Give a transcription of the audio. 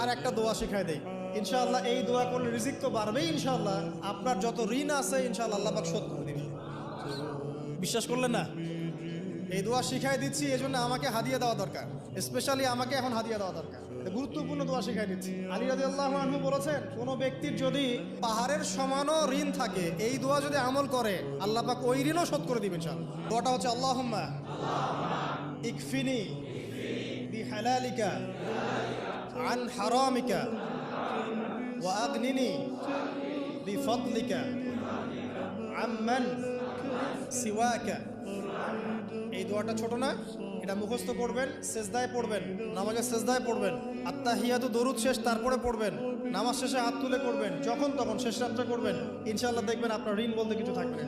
আর একটা দোয়া শেখায় দেই। ইনশাআল্লাহ এই দোয়া করলে রিজিক তো বাড়বেই ইনশাআল্লাহ, আপনার যত ঋণ আছে ইনশাআল্লাহ আল্লাহ পাক শোধ করে দিবেন। বিশ্বাস করলেন না? এই দোয়া শিখাই দিচ্ছি, এই জন্য আমাকে হাদিয়া দেওয়া দরকার, স্পেশালি আমাকে এখন হাদিয়া দেওয়া দরকার। গুরুত্বপূর্ণ দোয়া শিখাই দিচ্ছি। আলী রাদিয়াল্লাহু আনহু বলেছেন, কোনো ব্যক্তির যদি পাহাড়ের সমানও ঋণ থাকে, এই দোয়া যদি আমল করে আল্লাহ পাক ওই ঋণও শোধ করে দিবেন ইনশাআল্লাহ। দোয়াটা হচ্ছে আল্লাহুম্মা ইকফিনি বিহালালিকা আন হারামিকা ওয়া আগনিনি বিফদলিকা আম্মান সিওয়াকা। এই দোয়াটা ছোট না, এটা মুখস্থ করবেন, সেজদায় পড়বেন, নামাজের সেজদায় পড়বেন, আত্তাহিয়াতু দরুদ শেষ তারপরে পড়বেন, নামাজ শেষে হাত তুলে করবেন, যখন তখন শেষ রাত্রে করবেন, ইনশাআল্লাহ দেখবেন আপনার ঋণ বলতে কিছু থাকবে না।